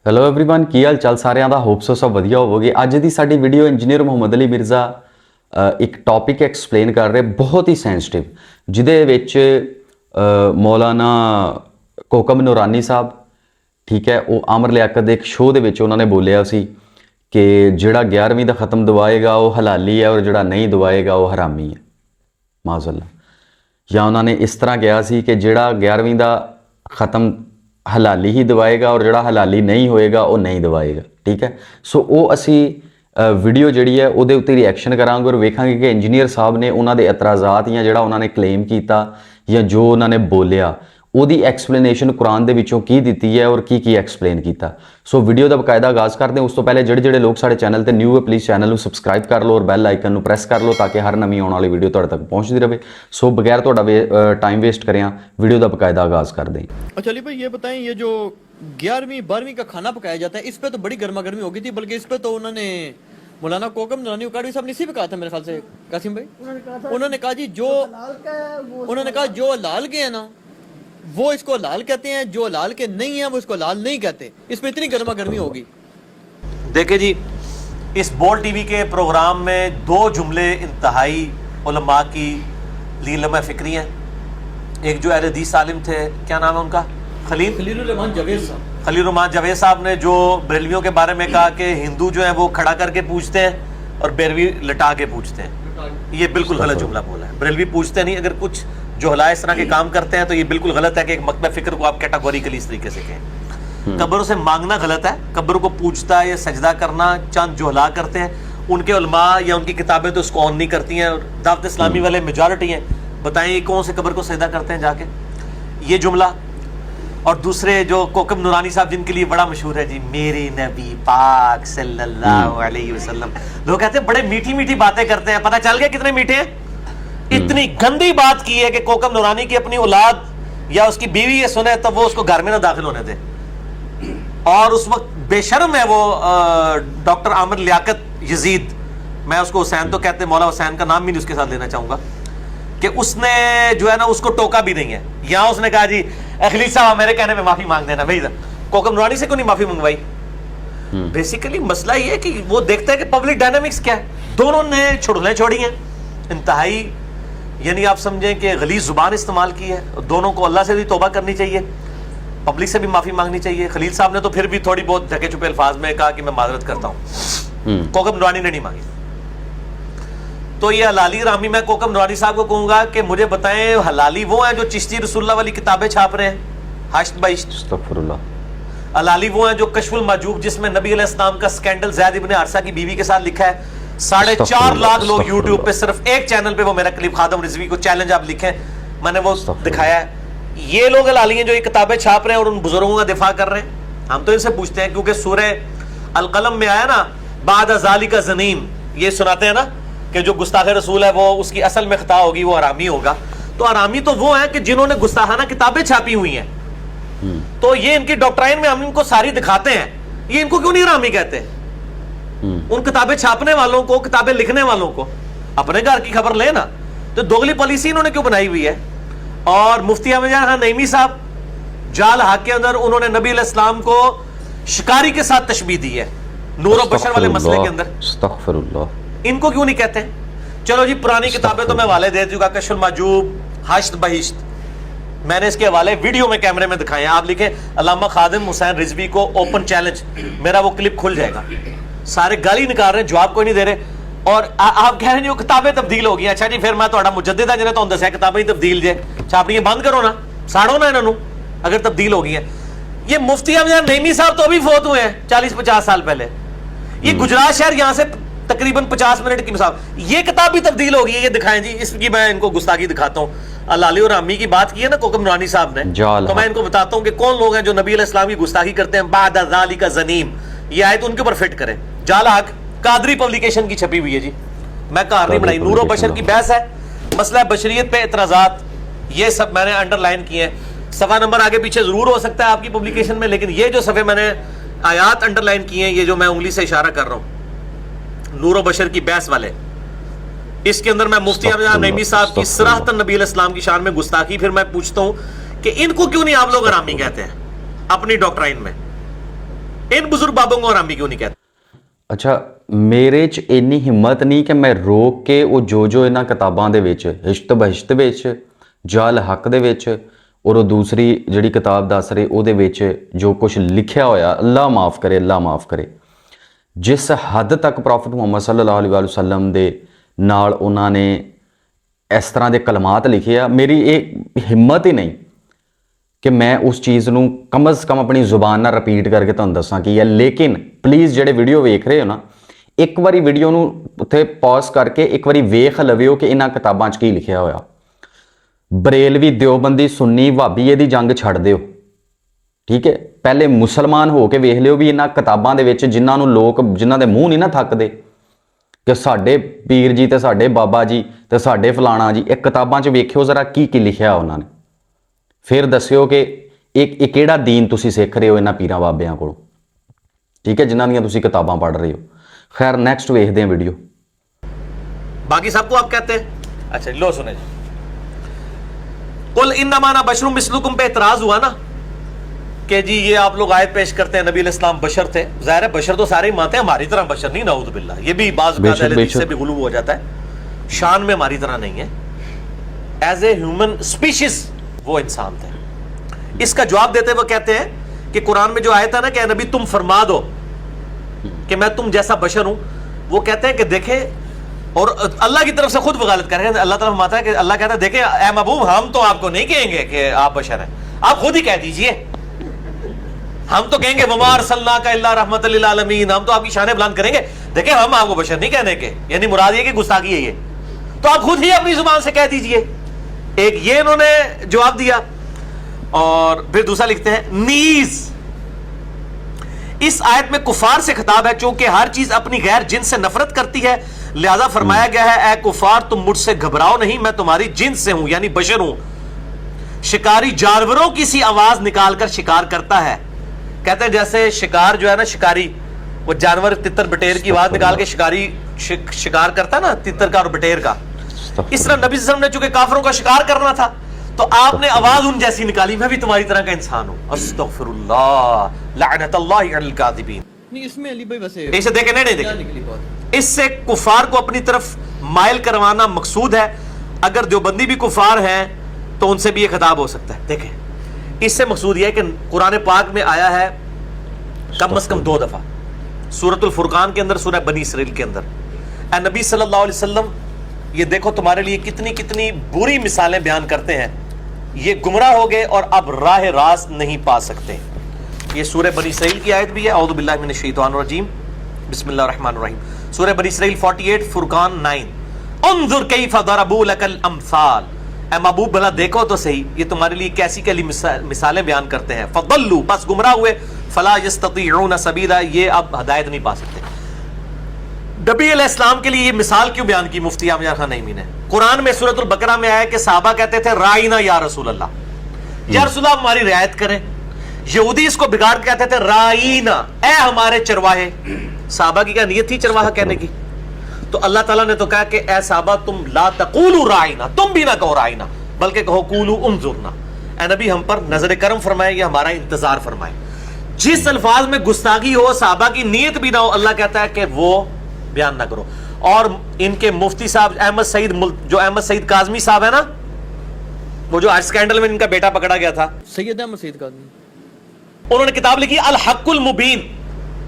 Hello everyone ਕੀ ਹਾਲ ਚਾਲ ਸਾਰਿਆਂ ਦਾ hope so ਸਭ ਵਧੀਆ ਹੋਵੋਗੇ। ਅੱਜ ਦੀ ਸਾਡੀ ਵੀਡੀਓ ਇੰਜੀਨੀਅਰ ਮੁਹੰਮਦ ਅਲੀ ਮਿਰਜ਼ਾ ਇੱਕ ਟੌਪਿਕ ਐਕਸਪਲੇਨ ਕਰ ਰਹੇ ਬਹੁਤ ਹੀ ਸੈਂਸਿਟਿਵ, ਜਿਹਦੇ ਵਿੱਚ ਮੌਲਾਨਾ ਕੋਕਮ ਨੂਰਾਨੀ ਸਾਹਿਬ, ਠੀਕ ਹੈ, ਉਹ ਅਮਰ ਲਿਆਕਤ ਦੇ ਇੱਕ ਸ਼ੋਅ ਦੇ ਵਿੱਚ ਉਹਨਾਂ ਨੇ ਬੋਲਿਆ ਸੀ ਕਿ ਜਿਹੜਾ 11ਵੀਂ ਦਾ ਖਤਮ ਦਵਾਏਗਾ ਉਹ ਹਲਾਲੀ ਹੈ ਔਰ ਜਿਹੜਾ ਨਹੀਂ ਦਵਾਏਗਾ ਉਹ ਹਰਾਮੀ ਹੈ, ਮਾਜ਼ਅੱਲਾ। ਜਾਂ ਉਹਨਾਂ ਨੇ ਇਸ ਤਰ੍ਹਾਂ ਕਿਹਾ ਸੀ ਕਿ ਜਿਹੜਾ 11ਵੀਂ ਦਾ ਖਤਮ ਹਲਾਲੀ ਹੀ ਦਵਾਏਗਾ ਔਰ ਜਿਹੜਾ ਹਲਾਲੀ ਨਹੀਂ ਹੋਏਗਾ ਉਹ ਨਹੀਂ ਦਵਾਏਗਾ, ਠੀਕ ਹੈ। ਸੋ ਉਹ ਅਸੀਂ ਵੀਡੀਓ ਜਿਹੜੀ ਹੈ ਉਹਦੇ ਉੱਤੇ ਰਿਐਕਸ਼ਨ ਕਰਾਂਗੇ ਔਰ ਵੇਖਾਂਗੇ ਕਿ ਇੰਜੀਨੀਅਰ ਸਾਹਿਬ ਨੇ ਉਹਨਾਂ ਦੇ ਇਤਰਾਜ਼ਾਤ ਜਾਂ ਜਿਹੜਾ ਉਹਨਾਂ ਨੇ ਕਲੇਮ ਕੀਤਾ ਜਾਂ ਜੋ ਉਹਨਾਂ ਨੇ ਬੋਲਿਆ ਉਹਦੀ ਐਕਸਪਲੇਨੇਸ਼ਨ ਕੁਰਾਨ ਦੇ ਵਿੱਚੋਂ ਕੀ ਦਿੱਤੀ ਹੈ ਔਰ ਕੀ ਐਕਸਪਲੇਨ ਕੀਤਾ। ਸੋ ਵੀਡੀਓ ਦਾ ਬਕਾਇਦਾ ਆਗਾਜ਼ ਕਰਦੇ ਹਾਂ। ਉਸ ਤੋਂ ਪਹਿਲੇ ਜਿਹੜੇ ਲੋਕ ਸਾਡੇ ਚੈਨਲ ਤੇ ਨਿਊ ਹੈ ਪਲੀਜ਼ ਚੈਨਲ ਨੂੰ ਸਬਸਕ੍ਰਾਈਬ ਕਰ ਲਓ ਔਰ ਬੈਲ ਆਈਕਨ ਨੂੰ ਪ੍ਰੈਸ ਕਰ ਲਓ ਤਾਂ ਕਿ ਹਰ ਨਵੀਂ ਆਉਣ ਵਾਲੀ ਵੀਡੀਓ ਤੁਹਾਡੇ ਤੱਕ ਪਹੁੰਚਦੀ ਰਹੇ। ਸੋ बगैर ਤੁਹਾਡਾ टाइम वेस्ट करें वीडियो का बकायदा आगाज़ कर दें। अच्छा अली भाई ये बताएं, ये जो 11वीं 12वीं का खाना पकाया जाता है इस पे तो बड़ी गर्मा गर्मी हो गई थी, बल्कि इस पे तो उन्होंने मौलाना कोकम नूरानी उकाड़वी साहब ने इसी पे कहा था मेरे ख्याल से, कासिम भाई उन्होंने कहा जी जो उन्होंने कहा जो लाल के है ना वो इसको लाल कहते हैं, जो लाल के नहीं है वो इसको लाल नहीं कहते। इस पे इतनी गर्मा गर्मी होगी। देखिए जी, इस बोल टीवी के प्रोग्राम में दो जुमले इंतहाई उलमा की लीलम फिक्री हैं। एक जो अहले हदीस आलिम थे, क्या नाम है उनका, खलीलुर्रहमान जावेद साहब, खलीलुर्रहमान जावेद साहब ने जो बरेलवियों के बारे में कहा कि हिंदू जो है वो खड़ा करके पूछते हैं और बैरवी लटा के पूछते हैं। ये बिल्कुल गलत जुमला बोला है। बरेलवी पूछते नहीं, अगर कुछ जोहला इस तरह के काम करते हैं तो ये बिल्कुल गलत है कि एक मकतब फिक्र को आप कैटेगोरिकली इस तरीके से कहें। कब्रों से मांगना गलत है, कब्रों को पूछता है या सजदा करना चंद जोहला करते हैं, उनके उलमा या उनकी किताबें तो उसको ऑन नहीं करती हैं। दावत इस्लामी वाले मेजॉरिटी हैं, बताएं ये कौन से कब्र को सजदा करते हैं जाके, ये जुमला। और दूसरे जो कोकम नूरानी साहब जिनके लिए बड़ा मशहूर है जी, मेरे नबी पाक सल्लल्लाहु अलैहि वसल्लम, लोग कहते हैं बड़े मीठी मीठी बातें करते हैं, पता चल गया कितने मीठे हैं। इतनी गंदी बात की है कि कोकम नूरानी की अपनी औलाद या उसकी बीवी ये सुने तो वो उसको घर में ना दाखिल होने दे। और उस वक्त बेशर्म है वो डॉक्टर आमिर लियाकत यजीद, मैं उसको हुसैन तो कहते, मौला हुसैन का नाम भी नहीं उसके साथ लेना चाहूंगा, कि उसने जो है ना उसको टोका भी नहीं है। यहाँ उसने कहा जी खलील साहब मेरे कहने में माफी मांग देना। भाई कोकम नूरानी से क्यों नहीं माफी मंगवाई? बेसिकली मसला ये है कि वो देखता है कि पब्लिक डायनामिक्स क्या है। दोनों ने छुड़लें छोड़ी हैं, इंतहाई यानी आप समझें कि गलीज़ ज़ुबान इस्तेमाल की है। दोनों को अल्लाह से भी तौबा करनी चाहिए, पब्लिक से भी माफ़ी मांगनी चाहिए। खलील साहब ने तो फिर भी थोड़ी बहुत ढके छुपे अल्फाज में कहा कि मैं माजरत करता हूँ, कोकम नूरानी ने नहीं मांगी। तो ये हलाली रामी, मैं कोकम नूरानी साहब को कहूँगा कि मुझे बताएं हलाली वो हैं जो चिश्ती रसूलुल्लाह वाली किताबें छाप रहे हैं, हाश्त बाइश्त। अस्तगफुरुल्लाह। हलाली वो हैं जो कश्फुल माजूब, जिसमें नबी अलैहिस्सलाम का स्कैंडल ज़ैद इब्न हारिसा की बीवी के साथ लिखा है। 4.5 लाख लोग यूट्यूब पे, सिर्फ एक चैनल पे वो मेरा क्लिप खादम रिजवी को चैलेंज आप लिखें, मैंने वो दिखाया है। ये लोग हलाली हैं जो ये किताबें छाप रहे हैं और उन बुजुर्गों का दिफा कर रहे हैं। हम तो इनसे पूछते हैं, क्योंकि सूरह अल कलम में आया ना, बाद ज़ालिका ज़नीम, ये सुनाते हैं ना कि जो गुस्ताख रसूल है वो उसकी असल में खता होगी, वो हरामी होगा। तो हरामी तो वो है कि जिन्होंने गुस्ताखाना किताबें छापी हुई हैं। तो ये इनकी डॉक्ट्राइन में हम इनको सारी दिखाते हैं, ये इनको क्यों नहीं हरामी कहते? उन किताबें छापने वालों को, किताबें लिखने वालों को अपने घर की खबर लेना। तो दोगली पॉलिसी इन्होंने क्यों बनाई हुई है? और मुफ्ती अहमद खान नईमी साहब जाल हक के अंदर उन्होंने नबी अलैहिस्सलाम को शिकारी के साथ तशबीह दी है, नूर और बशर वाले मसले के अंदर। अस्तगफिरुल्लाह। इनको क्यों नहीं कहते? चलो जी, पुरानी किताबें तो मैं हवाले दे चुका, कश्फुल माजूब, हाश्त बहिश्त, मैंने इसके हवाले वीडियो में कैमरे में दिखाए हैं। आप लिखें अल्लामा खादिम हुसैन रिजवी को ओपन चैलेंज, मेरा वो क्लिप खुल जाएगा। सारे गाली निकाल रहे हैं, जवाब कोई नहीं दे रहे, और आप कह रहे हो किताबें तब्दील हो गई। अच्छा जी, फिर मैं तो मुजद्दिद है जिन्हें तो दस किताबें ही तब्दील जे छापनी बंद करो ना, साड़ो ना इन्होंने अगर तब्दील हो गई है। ये मुफ्ती अहमद नईमी साहब तो अभी फोत हुए हैं 40-50 साल पहले। ये गुजरात शहर यहाँ से तकरीबन 50 मिनट की मिसाल, ये किताब भी तब्दील हो गई है। ये दिखाएं जी, इसकी मैं इनको गुस्ताखी दिखाता हूँ। हलाली और रामी की बात की है ना कोकम नूरानी साहब ने, तो मैं इनको बताता हूँ कि कौन लोग हैं जो नबी अलैहिस्सलाम की गुस्ताखी करते हैं। बाद ज़ालिका ज़नीम, ये आयत उनके ऊपर फिट करें। जाल हक कादरी पब्लिकेशन की छपी हुई है जी, मैं कहानी नहीं बनाई। नूर और बशर की बहस है, मसला बशरियत पे एतराज़ात, ये सब मैंने अंडरलाइन किए हैं। सफ़ा नंबर आगे पीछे ज़रूर हो सकता है आपकी पब्लिकेशन में, लेकिन ये जो सफ़े मैंने आयात अंडरलाइन किए हैं, ये जो मैं उंगली से इशारा कर रहा हूँ, नूर और बशर की बहस वाले, इसके अंदर मैं मुफ्ती अहमद नईमी साहब की सराहतन नबी अलैहिस्सलाम की शान में गुस्ताखी। फिर मैं पूछता हूँ कि इनको क्यों नहीं आप लोग हरामी कहते हैं अपनी डॉक्ट्राइन में? इन बुजुर्ग बाबों को हरामी क्यों नहीं कहते? ਅੱਛਾ, ਮੇਰੇ 'ਚ ਇੰਨੀ ਹਿੰਮਤ ਨਹੀਂ ਕਿ ਮੈਂ ਰੋਕ ਕੇ ਉਹ ਜੋ ਇਹਨਾਂ ਕਿਤਾਬਾਂ ਦੇ ਵਿੱਚ ਇਸ਼ਤ ਬਹਿਸ਼ਤ ਵਿੱਚ ਜਾਂ ਅਲ ਹੱਕ ਦੇ ਵਿੱਚ ਔਰ ਉਹ ਦੂਸਰੀ ਜਿਹੜੀ ਕਿਤਾਬ ਦੱਸ ਰਹੇ ਉਹਦੇ ਵਿੱਚ ਜੋ ਕੁਝ ਲਿਖਿਆ ਹੋਇਆ, ਅੱਲਾ ਮਾਫ ਕਰੇ, ਅੱਲਾ ਮਾਫ ਕਰੇ, ਜਿਸ ਹੱਦ ਤੱਕ ਪ੍ਰੋਫਟ ਮੁਹੰਮਦ ਸੱਲੱਲਾਹੁ ਅਲੈਹਿ ਵਸੱਲਮ ਦੇ ਨਾਲ ਉਹਨਾਂ ਨੇ ਇਸ ਤਰ੍ਹਾਂ ਦੇ ਕਲਮਾਤ ਲਿਖੇ ਆ, ਮੇਰੀ ਇਹ ਹਿੰਮਤ ਹੀ ਨਹੀਂ ਕਿ ਮੈਂ ਉਸ ਚੀਜ਼ ਨੂੰ ਕਮ ਅਜ਼ ਕਮ ਆਪਣੀ ਜ਼ੁਬਾਨ ਨਾਲ ਰਿਪੀਟ ਕਰਕੇ ਤੁਹਾਨੂੰ ਦੱਸਾਂ ਕੀ ਹੈ। ਲੇਕਿਨ ਪਲੀਜ਼ ਜਿਹੜੇ ਵੀਡੀਓ ਵੇਖ ਰਹੇ ਹੋ ਨਾ, ਇੱਕ ਵਾਰੀ ਵੀਡੀਓ ਨੂੰ ਉੱਥੇ ਪੌਜ਼ ਕਰਕੇ ਇੱਕ ਵਾਰੀ ਵੇਖ ਲਵਿਓ ਕਿ ਇਹਨਾਂ ਕਿਤਾਬਾਂ 'ਚ ਕੀ ਲਿਖਿਆ ਹੋਇਆ। ਬਰੇਲਵੀ, ਦਿਓਬੰਦੀ, ਸੁੰਨੀ, ਵਹਾਬੀ ਇਹਦੀ ਜੰਗ ਛੱਡ ਦਿਓ, ਠੀਕ ਹੈ। ਪਹਿਲੇ ਮੁਸਲਮਾਨ ਹੋ ਕੇ ਵੇਖ ਲਿਓ ਵੀ ਇਹਨਾਂ ਕਿਤਾਬਾਂ ਦੇ ਵਿੱਚ ਜਿਨ੍ਹਾਂ ਨੂੰ ਲੋਕ, ਜਿਨ੍ਹਾਂ ਦੇ ਮੂੰਹ ਨਹੀਂ ਨਾ ਥੱਕਦੇ ਕਿ ਸਾਡੇ ਪੀਰ ਜੀ ਤੇ ਸਾਡੇ ਬਾਬਾ ਜੀ ਤੇ ਸਾਡੇ ਫਲਾਣਾ ਜੀ, ਇਹ ਕਿਤਾਬਾਂ 'ਚ ਵੇਖਿਓ ਜ਼ਰਾ ਕੀ ਲਿਖਿਆ ਉਹਨਾਂ ਨੇ, ਫਿਰ ਦੱਸਿਓ ਕਿ ਇਹ ਕਿਹੜਾ ਦੀਨ ਤੁਸੀਂ ਸਿੱਖ ਰਹੇ ਹੋ ਇਹਨਾਂ ਪੀਰਾਂ ਬਾਬਿਆਂ ਕੋਲੋਂ, ਠੀਕ ਹੈ, ਜਿਨ੍ਹਾਂ ਦੀਆਂ ਤੁਸੀਂ ਕਿਤਾਬਾਂ पढ़ रहे हो। खैर नेक्स्ट ਵੇਖਦੇ हैं वीडियो। बाकी सबको आप कहते हैं? अच्छा लो सुने, कुल इन्नमा अना बशरुम मिस्लुकुम पे एतराज हुआ ना कि जी ये आप लोग आयत पेश करते हैं नबी अलैहिस्सलाम बशर थे। जाहिर है बशर तो सारे ही मानते हैं, हमारी तरह बशर नहीं, नाऊज़ बिल्लाह। ये भी बाज़ से भी गुलू हो जाता है, शान में हमारी तरह नहीं है, एज ए ह्यूमन स्पीशीज वो इंसान थे। इसका जवाब देते हुए कहते हैं कि कुरान में जो आयत है ना कि नबी तुम फरमा दो कि मैं तुम जैसा बशर हूं, वो कहते हैं कि देखे, और अल्लाह की तरफ से खुद वकालत कर रहे हैं। अल्लाह ताला फरमाता है कि अल्लाह कहता है देखे ए महबूब, हम तो आपको नहीं कहेंगे कि आप बशर हैं, आप खुद ही कह दीजिए। हम तो कहेंगे वमा अरसलनाका इल्ला रहमतल लिल आलमीन, हम तो आपकी शान बुलंद करेंगे, देखे हम आपको बशर नहीं कहने के, यानी मुराद ये कि गुस्ताखी है ये, तो आप खुद ही अपनी जुबान से कह दीजिए। एक ये इन्होंने जवाब दिया। और फिर दूसरा लिखते हैं नीज, इस आयत में कुफार से खिताब है, क्योंकि हर चीज अपनी गैर जिन्स से नफरत करती है, लिहाजा फरमाया गया है ए कुफार तुम मुझसे घबराओ नहीं, मैं तुम्हारी जिन्स से हूं, यानी बशर हूं। शिकारी जानवरों की सी आवाज निकालकर शिकार करता है। कहते हैं जैसे शिकार जो है ना, शिकारी वो जानवर तितर बटेर की आवाज निकाल के शिकारी शिकार करता है ना, तितर का और बटेर का। इस तरह नबी सल्लल्लाहु अलैहि वसल्लम ने चूंकि काफिरों का शिकार करना था, तो आपने आवाज उन जैसी निकाली, मैं भी तुम्हारी तरह का इंसान हूं। अस्तगफिरुल्लाह लअनतुल्लाहि अलल काज़िबीन। नहीं इसमें अली भाई वैसे इसे देखे नहीं क्या देखे, निकली बात? इससे कुफार को अपनी तरफ माइल करवाना मकसूद है। अगर देवबंदी भी कुफार हैं तो उनसे भी ये खिताब हो सकता है। देखें इससे मकसूद यह है कि कुरान पाक में आया है कम से कम 2 दफा, सूरतुल फुरकान के अंदर, सूरह बनी इसराइल के अंदर। ए नबी सल्लल्लाहु अलैहि वसल्लम ये देखो तुम्हारे लिए कितनी कितनी बुरी मिसालें बयान करते हैं, ये गुमराह हो गए और अब राह रास्त नहीं पा सकते। ये सूरह बनी इसराइल की आयत भी है, औज़ु बिल्लाहि मिनश शैतानिर रजीम, बिस्मिल्लाहिर रहमानिर रहीम। सूरह बनी इसराइल 48, फुरकान 9। उन्जुर कैफ़ दरबू लकल अम्साल, ऐ महबूब भला देखो तो सही ये तुम्हारे लिए कैसी कैसी मिसालें बयान करते हैं। फदल्लू, बस गुमराह हुए, फला यस्ततीऊन सबीला, ये अब हिदायत नहीं पा सकते। नबी अलैहिस्सलाम के लिए ये मिसाल क्यों बयान की मुफ्ती आमिर खान नईमी ने? कुरान में सूरतुल बकरा में आया कि सहाबा कहते थे राइना या रसूल अल्लाह, या रसूल अल्लाह हमारी रियायत करें। यहूदी इसको बिगाड़ के कहते थे राइना, ए हमारे चरवाहे। सहाबा की क्या नियत थी चरवाहा कहने की? तो अल्लाह ताला ने तो कहा कि ए सहाबा तुम ला तकूलू राइना, तुम भी ना कहो राइना, बल्कि कहो कूलू उन्जुरना। ए नबी हम पर नजर करम फरमाए या हमारा इंतजार फरमाए। जिस अल्फाज में गुस्ताखी हो, सहाबा की नीयत भी ना हो, अल्लाह कहता है कि वो बयान ना करो। और इनके मुफ्ती साहब अहमद सईद, जो अहमद सईद काज़मी साहब है ना, वो जो आज स्कैंडल में इनका बेटा पकड़ा गया था, सैयद अहमद सईद काज़मी, उन्होंने किताब लिखी अल हक्कुल मुबीन,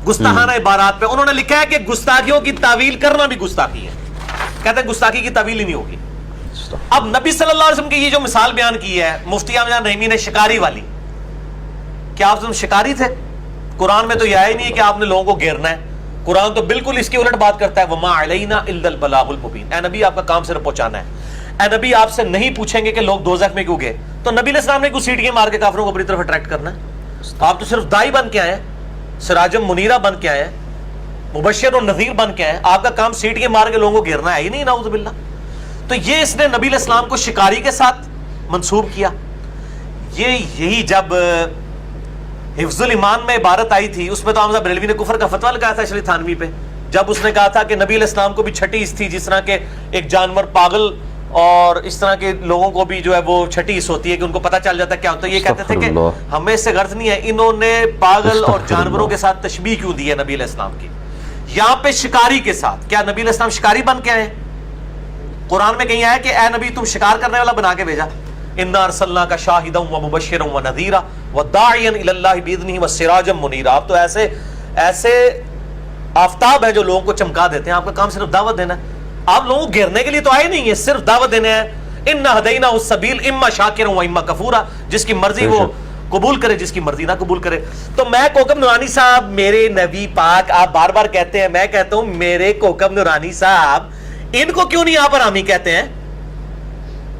गुस्ताखाना इबारात पे। उन्होंने लिखा है कि गुस्ताखियों की तावील करना भी गुस्ताखी है। कहते हैं गुस्ताखी की तावील ही नहीं होगी। अब नबी सल्लल्लाहु अलैहि वसल्लम की ये जो मिसाल बयान की है मुफ्ती आमिर नईमी ने शिकारी वाली, क्या आप शिकारी थे? कुरान में तो यह ही नहीं है कि आपने लोगों को घेरना है। कुरान तो बिल्कुल इसकी उलट बात करता है, वमा अलैना इल्लल बलागुल मुबीन। ए नबी आपका काम सिर्फ पहुंचाना है। ए नबी आपसे नहीं पूछेंगे कि लोग दोज़ख में क्यों गए, तो नबी अलैहि सलाम ने कुछ सीटियां मार के काफिरों को अपनी तरफ अट्रैक्ट करना है। आप तो सिर्फ दाई बन के आए, सिराजम मुनीरा बन के आए, मुबश्शिर और नज़ीर बन के आए। आपका काम सीटियां मार के लोगों को घेरना है ही नहीं, नाउज़ु बिल्लाह। तो ये इसने नबी अलैहि सलाम को शिकारी के साथ मंसूब किया। यही जब हिफ्जुल ईमान में इबारत आई थी, उसमें तो हमजा बरेलवी ने कुफर का फतवा लगाया था अशरफ थानवी पे, जब उसने कहा था कि नबी अलैहि सलाम को भी छठी हिस्स थी, जिस तरह के एक जानवर पागल اور اس طرح کے لوگوں کو بھی جو ہے وہ چھٹی اس ہوتی ہے کہ ان کو پتہ چل جاتا ہے کیا ہوتا ہے. یہ کہتے تھے کہ ہمیں اس سے غرض نہیں ہے, انہوں نے پاگل اور جانوروں کے ساتھ تشبیہ کیوں دی ہے نبی علیہ السلام کی. یہاں پہ شکاری کے ساتھ, کیا نبی علیہ السلام شکاری بن کے آئے؟ قرآن میں کہیں آیا کہ اے نبی تم شکار کرنے والا بنا کے بھیجا. انا ارسلناک شاہدا ومبشرا ونذیرا وداعیا الی اللہ باذنہ وسراجا منیرا. آپ تو ایسے آفتاب ہے جو لوگوں کو چمکا دیتے ہیں. آپ کا کام صرف دعوت دینا ہے. آپ لوگوں کو گھیرنے کے لیے تو آئے نہیں ہیں, صرف دعوت دینے ہیں. انا ہدیناہ السبیل اما شاکرا و اما کفورا. جس کی مرضی وہ قبول کرے, جس کی مرضی نہ قبول کرے. تو میں کوکب نورانی صاحب, میرے نبی پاک, آپ بار بار کہتے ہیں, میں کہتا ہوں میرے کوکب نورانی صاحب, ان کو کیوں نہیں آپ حرامی کہتے ہیں؟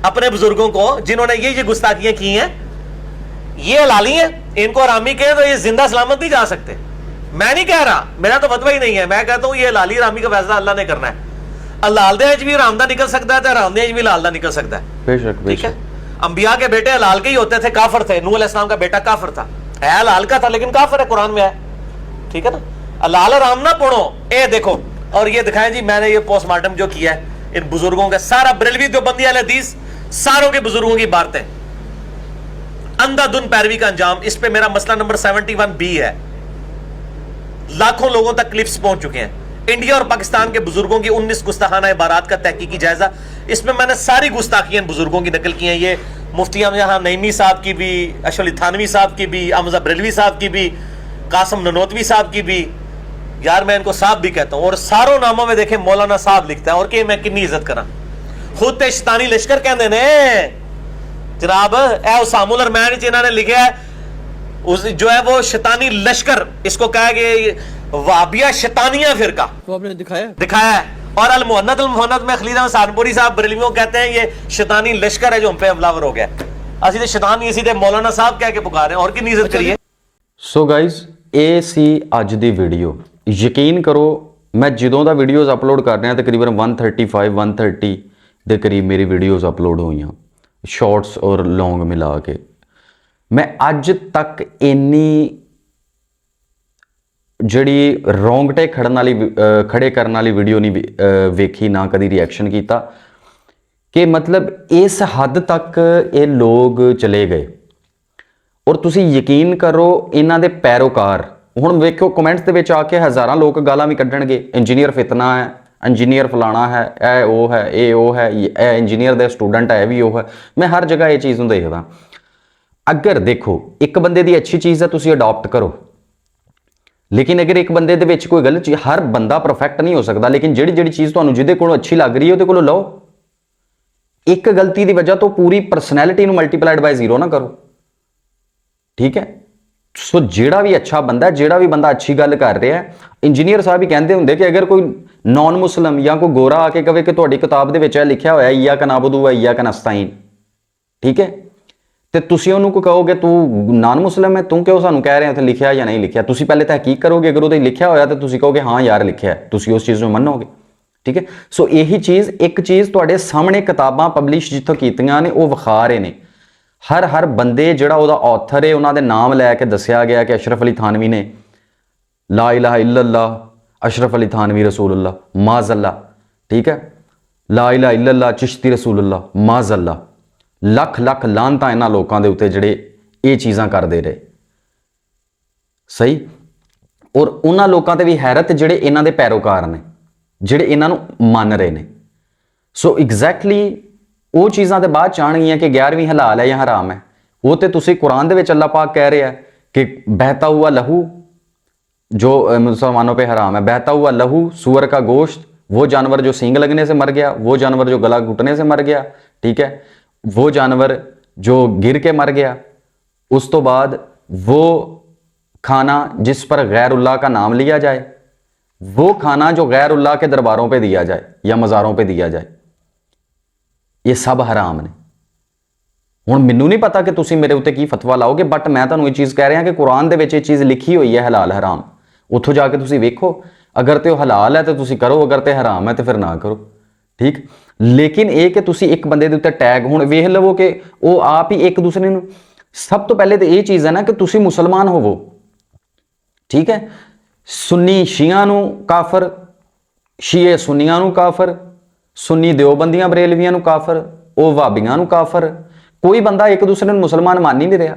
اپنے بزرگوں کو جنہوں نے یہ گستاخیاں کی ہیں, یہ حلالی ہیں, ان کو حرامی کہیں تو یہ زندہ سلامت نہیں جا سکتے. میں نہیں کہہ رہا, میرا تو فتویٰ ہی نہیں ہے. میں کہتا ہوں یہ حلالی حرامی کا فیصلہ اللہ نے کرنا ہے. حلال دے بھی حرام دا نکل سکتا ہے, تو حرام دے بھی حلال دا نکل سکتا ہے. بے شک, ٹھیک ہے. انبیاء کے بیٹے حلال کے ہی ہوتے تھے, کافر تھے. نوح علیہ السلام کا بیٹا کافر تھا, ہے حلال کا تھا لیکن کافر ہے, قرآن میں ہے. ٹھیک ہے نا. حلال حرام نہ پڑھو. اے دیکھو, اور یہ دکھائیں جی, میں نے یہ پوسٹ مارٹم جو کیا ہے ان بزرگوں کا, سارا بریلوی دیوبندی اہل حدیث, ساروں کے بزرگوں کی باتیں, اندھا دھن پیروی کا انجام. اس پہ میرا مسئلہ نمبر 71B ہے. لاکھوں لوگوں تک کلپس پہنچ چکے ہیں. انڈیا اور پاکستان کے بزرگوں کی 19 گستاخانہ عبارات کا تحقیقی جائزہ. اس میں میں نے ساری گستاخیاں بزرگوں کی نقل کی ہیں. یہ مفتی یہاں نعیمی صاحب کی بھی, اشرف علی تھانوی صاحب کی بھی, حمزہ بریلوی صاحب کی بھی, قاسم ننوتوی صاحب کی بھی. یار میں ان کو صاحب بھی کہتا ہوں. اور ساروں ناموں میں دیکھیں مولانا صاحب لکھتا ہے, اور کہ میں کنی عزت کرا. خود تے شیطانی لشکر کہندے نے جناب, اے اسامہ الرحمن انہوں نے لکھا ہے جو ہے وہ شیطانی لشکر, اس کو کہا کہ وہابیہ شیطانیہ فرقہ, وہ آپ نے دکھایا ہے. اور المحنت میں خلیل احمد سہارنپوری صاحب بریلویوں کہتے ہیں یہ شیطانی لشکر ہے جو ہم پہ حملہ ور ہو گیا. اسی تے شیطان نہیں, اسی تے مولانا صاحب کہہ کے پکارے ہیں, اور کی عزت کریے. ਸੋ ਗਾਇਜ਼, ਇਹ ਸੀ ਅੱਜ ਦੀ ਵੀਡੀਓ. ਯਕੀਨ ਕਰੋ ਮੈਂ ਜਦੋਂ ਦਾ ਵੀਡੀਓਜ਼ ਅਪਲੋਡ ਕਰ ਰਿਹਾ ਤਕਰੀਬਨ 135 ਦੇ ਕਰੀਬ ਮੇਰੀ ਵੀਡੀਓਜ਼ ਅਪਲੋਡ ਹੋਈਆਂ, ਸ਼ਾਰਟਸ ਔਰ ਲੌਂਗ ਮਿਲਾ ਕੇ. ਮੈਂ ਅੱਜ ਤੱਕ ਇੰਨੀ ਜਿਹੜੀ ਰੌਂਗਟੇ ਖੜੇ ਕਰਨ ਵਾਲੀ ਵੀਡੀਓ ਨਹੀਂ ਵੇਖੀ, ਨਾ ਕਦੀ ਰਿਐਕਸ਼ਨ ਕੀਤਾ, ਕਿ ਮਤਲਬ ਇਸ ਹੱਦ ਤੱਕ ਇਹ ਲੋਕ ਚਲੇ ਗਏ. ਔਰ ਤੁਸੀਂ ਯਕੀਨ ਕਰੋ ਇਹਨਾਂ ਦੇ ਪੈਰੋਕਾਰ, ਹੁਣ ਵੇਖੋ ਕਮੈਂਟਸ ਦੇ ਵਿੱਚ ਆ ਕੇ ਹਜ਼ਾਰਾਂ ਲੋਕ ਗਾਲਾਂ ਵੀ ਕੱਢਣਗੇ, ਇੰਜੀਨੀਅਰ ਫਿਤਨਾ ਹੈ, ਇੰਜੀਨੀਅਰ ਫਲਾਣਾ ਹੈ, ਇਹ ਉਹ ਹੈ, ਇਹ ਇੰਜੀਨੀਅਰ ਦਾ ਸਟੂਡੈਂਟ ਹੈ, ਇਹ ਵੀ ਉਹ ਹੈ. ਮੈਂ ਹਰ ਜਗ੍ਹਾ ਇਹ ਚੀਜ਼ ਨੂੰ ਦੇਖਦਾ. ਅਗਰ ਦੇਖੋ ਇੱਕ ਬੰਦੇ ਦੀ ਅੱਛੀ ਚੀਜ਼ ਹੈ ਤੁਸੀਂ ਅਡਾਪਟ ਕਰੋ, ਲੇਕਿਨ ਅਗਰ ਇੱਕ ਬੰਦੇ ਦੇ ਵਿੱਚ ਕੋਈ ਗਲਤ ਚੀਜ਼, ਹਰ ਬੰਦਾ ਪਰਫੈਕਟ ਨਹੀਂ ਹੋ ਸਕਦਾ, ਲੇਕਿਨ ਜਿਹੜੀ ਚੀਜ਼ ਤੁਹਾਨੂੰ ਜਿਹਦੇ ਕੋਲੋਂ ਅੱਛੀ ਲੱਗ ਰਹੀ ਹੈ ਉਹਦੇ ਕੋਲੋਂ ਲਓ. ਇੱਕ ਗਲਤੀ ਦੀ ਵਜ੍ਹਾ ਤੋਂ ਪੂਰੀ ਪਰਸਨੈਲਿਟੀ ਨੂੰ ਮਲਟੀਪਲਾਈਡ ਬਾਈ 0 ਨਾ ਕਰੋ. ਠੀਕ ਹੈ. ਸੋ ਜਿਹੜਾ ਵੀ ਅੱਛਾ ਬੰਦਾ, ਜਿਹੜਾ ਵੀ ਬੰਦਾ ਅੱਛੀ ਗੱਲ ਕਰ ਰਿਹਾ, ਇੰਜੀਨੀਅਰ ਸਾਹਿਬ ਹੀ ਕਹਿੰਦੇ ਹੁੰਦੇ ਕਿ ਅਗਰ ਕੋਈ ਨਾਨ ਮੁਸਲਮ ਜਾਂ ਕੋਈ ਗੋਰਾ ਆ ਕੇ ਕਵੇ ਕਿ ਤੁਹਾਡੀ ਕਿਤਾਬ ਦੇ ਵਿੱਚ ਇਹ ਲਿਖਿਆ ਹੋਇਆ ਇਯਾਕ ਨਅਬੁਦੁ व ਇਯਾਕ ਨਸਤਾਈਨ, ਠੀਕ ਹੈ, ਤੇ ਤੁਸੀਂ ਉਹਨੂੰ ਕੋ ਕਹੋਗੇ ਤੂੰ ਨਾਨ ਮੁਸਲਮ ਹੈ, ਤੂੰ ਕਿਉਂ ਸਾਨੂੰ ਕਹਿ ਰਿਹਾ ਉੱਥੇ ਲਿਖਿਆ ਜਾਂ ਨਹੀਂ ਲਿਖਿਆ? ਤੁਸੀਂ ਪਹਿਲੇ ਤਹਿਕੀਕ ਕਰੋਗੇ, ਅਗਰ ਉਹਦੇ ਲਿਖਿਆ ਹੋਇਆ ਤਾਂ ਤੁਸੀਂ ਕਹੋਗੇ ਹਾਂ ਯਾਰ ਲਿਖਿਆ, ਤੁਸੀਂ ਉਸ ਚੀਜ਼ ਨੂੰ ਮੰਨੋਗੇ. ਠੀਕ ਹੈ. ਸੋ ਇਹੀ ਚੀਜ਼, ਇੱਕ ਚੀਜ਼ ਤੁਹਾਡੇ ਸਾਹਮਣੇ ਕਿਤਾਬਾਂ ਪਬਲਿਸ਼ ਜਿੱਥੋਂ ਕੀਤੀਆਂ ਨੇ ਉਹ ਵਿਖਾ ਰਹੇ ਨੇ. ਹਰ ਬੰਦੇ ਜਿਹੜਾ ਉਹਦਾ ਆਥਰ ਹੈ ਉਹਨਾਂ ਦੇ ਨਾਮ ਲੈ ਕੇ ਦੱਸਿਆ ਗਿਆ ਕਿ ਅਸ਼ਰਫ ਅਲੀ ਥਾਨਵੀ ਨੇ ਲਾ ਇਲਾਹਾ ਇਲੱਲਾਹ, ਅਸ਼ਰਫ ਅਲੀ ਥਾਨਵੀ ਰਸੂਲullah ਮਾਜ਼ੱਲਾ. ਠੀਕ ਹੈ. ਲਾ ਇਲਾਹਾ ਇਲੱਲਾਹ ਚਿਸ਼ਤੀ ਰਸੂਲullah ਮਾਜ਼ੱਲਾ. ਲੱਖ ਲਾਹਨਤਾਂ ਇਹਨਾਂ ਲੋਕਾਂ ਦੇ ਉੱਤੇ ਜਿਹੜੇ ਇਹ ਚੀਜ਼ਾਂ ਕਰਦੇ ਰਹੇ. ਸਹੀ. ਔਰ ਉਹਨਾਂ ਲੋਕਾਂ ਤੇ ਵੀ ਹੈਰਤ ਜਿਹੜੇ ਇਹਨਾਂ ਦੇ ਪੈਰੋਕਾਰ ਨੇ, ਜਿਹੜੇ ਇਹਨਾਂ ਨੂੰ ਮੰਨ ਰਹੇ ਨੇ. ਸੋ ਐਗਜ਼ੈਕਟਲੀ ਉਹ ਚੀਜ਼ਾਂ ਤੇ ਬਾਅਦ ਚ ਆਉਣਗੀਆਂ ਕਿ 11ਵੀਂ ਹਲਾਲ ਹੈ ਜਾਂ ਹਰਾਮ ਹੈ. ਉਹ ਤੇ ਤੁਸੀਂ ਕੁਰਾਨ ਦੇ ਵਿੱਚ ਅੱਲਾਹ ਪਾਕ ਕਹਿ ਰਿਹਾ ਕਿ ਬਹਿਤਾ ਹੁਆ ਲਹੂ जो मुसलमानों पे हराम है, बहता हुआ लहू, सूअर का गोश्त, वो जानवर जो सींग लगने से मर गया, वो जानवर जो गला घुटने से मर गया, ठीक है, वो जानवर जो गिर के मर गया, उस तो बाद वो खाना जिस पर गैरुल्लाह का नाम लिया जाए, वो खाना जो गैरुल्लाह के दरबारों पे दिया जाए या मज़ारों पे दिया जाए, ये सब हराम ने. ਹੁਣ ਮੈਨੂੰ ਨਹੀਂ ਪਤਾ ਕਿ ਤੁਸੀਂ ਮੇਰੇ ਉੱਤੇ ਕੀ ਫਤਵਾ ਲਾਓਗੇ, ਬਟ ਮੈਂ ਤੁਹਾਨੂੰ ਇਹ ਚੀਜ਼ ਕਹਿ ਰਿਹਾ ਕਿ ਕੁਰਾਨ ਦੇ ਵਿੱਚ ਇਹ ਚੀਜ਼ ਲਿਖੀ ਹੋਈ ਹੈ ਹਲਾਲ ਹਰਾਮ. ਉੱਥੋਂ ਜਾ ਕੇ ਤੁਸੀਂ ਵੇਖੋ, ਅਗਰ ਤੇ ਉਹ ਹਲਾਲ ਹੈ ਤਾਂ ਤੁਸੀਂ ਕਰੋ, ਅਗਰ ਤੇ ਹਰਾਮ ਹੈ ਤਾਂ ਫਿਰ ਨਾ ਕਰੋ. ਠੀਕ. ਲੇਕਿਨ ਇਹ ਕਿ ਤੁਸੀਂ ਇੱਕ ਬੰਦੇ ਦੇ ਉੱਤੇ ਟੈਗ ਹੁਣ ਵੇਖ ਲਵੋ ਕਿ ਉਹ ਆਪ ਹੀ ਇੱਕ ਦੂਸਰੇ ਨੂੰ, ਸਭ ਤੋਂ ਪਹਿਲੇ ਤਾਂ ਇਹ ਚੀਜ਼ ਹੈ ਨਾ ਕਿ ਤੁਸੀਂ ਮੁਸਲਮਾਨ ਹੋਵੋ. ਠੀਕ ਹੈ. ਸੁੰਨੀ ਸ਼ੀਆਂ ਨੂੰ ਕਾਫਰ, ਸ਼ੀਏ ਸੁੰਨੀਆਂ ਨੂੰ ਕਾਫਰ, ਸੁੰਨੀ ਦਿਓਬੰਦੀਆਂ ਬਰੇਲਵੀਆਂ ਨੂੰ ਕਾਫਰ, ਉਹ ਵਾਬੀਆਂ ਨੂੰ ਕਾਫਰ, ਕੋਈ ਬੰਦਾ ਇੱਕ ਦੂਸਰੇ ਨੂੰ ਮੁਸਲਮਾਨ ਮੰਨ ਹੀ ਨਹੀਂ ਰਿਹਾ।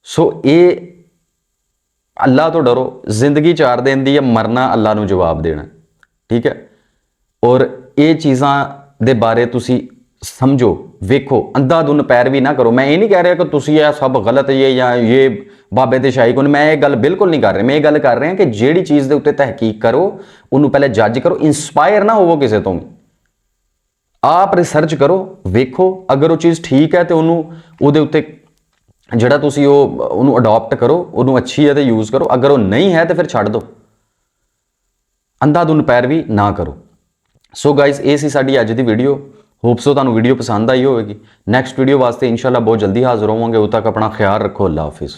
ਸੋ ਇਹ ਅੱਲਾ ਤੋਂ ਡਰੋ, ਜ਼ਿੰਦਗੀ 4 ਦਿਨ ਦੀ ਹੈ, ਮਰਨਾ ਅੱਲਾ ਨੂੰ ਜਵਾਬ ਦੇਣਾ, ਠੀਕ ਹੈ। ਔਰ ਇਹ ਚੀਜ਼ਾਂ ਦੇ ਬਾਰੇ ਤੁਸੀਂ ਸਮਝੋ, ਵੇਖੋ, ਅੰਧਾਧੁੰਨ ਪੈਰਵੀ ਨਾ ਕਰੋ। ਮੈਂ ਇਹ ਨਹੀਂ ਕਹਿ ਰਿਹਾ ਕਿ ਤੁਸੀਂ ਇਹ ਸਭ ਗਲਤ ਹੈ ਜਾਂ ਇਹ ਬਾਬੇ ਤੇ ਸ਼ਾਹੀ ਕੋਲ, ਮੈਂ ਇਹ ਗੱਲ ਬਿਲਕੁਲ ਨਹੀਂ ਕਰ ਰਿਹਾ। ਮੈਂ ਇਹ ਗੱਲ ਕਰ ਰਿਹਾ ਕਿ ਜਿਹੜੀ ਚੀਜ਼ ਦੇ ਉੱਤੇ ਤਹਿਕੀਕ ਕਰੋ, ਉਹਨੂੰ ਪਹਿਲੇ ਜੱਜ ਕਰੋ, ਇੰਸਪਾਇਰ ਨਾ ਹੋਵੋ ਕਿਸੇ ਤੋਂ ਵੀ। ਆਪ ਰਿਸਰਚ ਕਰੋ, ਵੇਖੋ, ਅਗਰ ਉਹ ਚੀਜ਼ ਠੀਕ ਹੈ ਤੇ ਉਹਦੇ ਉੱਤੇ ਜਿਹੜਾ ਤੁਸੀਂ ਉਹਨੂੰ ਅਡਾਪਟ ਕਰੋ, ਉਹਨੂੰ ਅੱਛੀ ਹੈ ਤੇ ਯੂਜ਼ ਕਰੋ। ਅਗਰ ਉਹ ਨਹੀਂ ਹੈ ਤੇ ਫਿਰ ਛੱਡ ਦਿਓ, ਅੰਧਾਧੁੰਨ ਪੈਰਵੀ ਨਾ ਕਰੋ। ਸੋ ਗਾਇਜ਼, ਇਹ ਸੀ ਸਾਡੀ ਅੱਜ ਦੀ ਵੀਡੀਓ। ਹੋਪ ਸੋ ਤੁਹਾਨੂੰ ਵੀਡੀਓ ਪਸੰਦ ਆਈ ਹੋਵੇਗੀ। ਨੈਕਸਟ ਵੀਡੀਓ ਵਾਸਤੇ ਇਨਸ਼ਾਅੱਲਾ ਬਹੁਤ ਜਲਦੀ ਹਾਜ਼ਰ ਹੋਵਾਂਗੇ। ਉਦੋਂ ਤੱਕ ਆਪਣਾ ਖਿਆਲ ਰੱਖੋ। ਅੱਲਾ ਹਾਫਿਜ਼।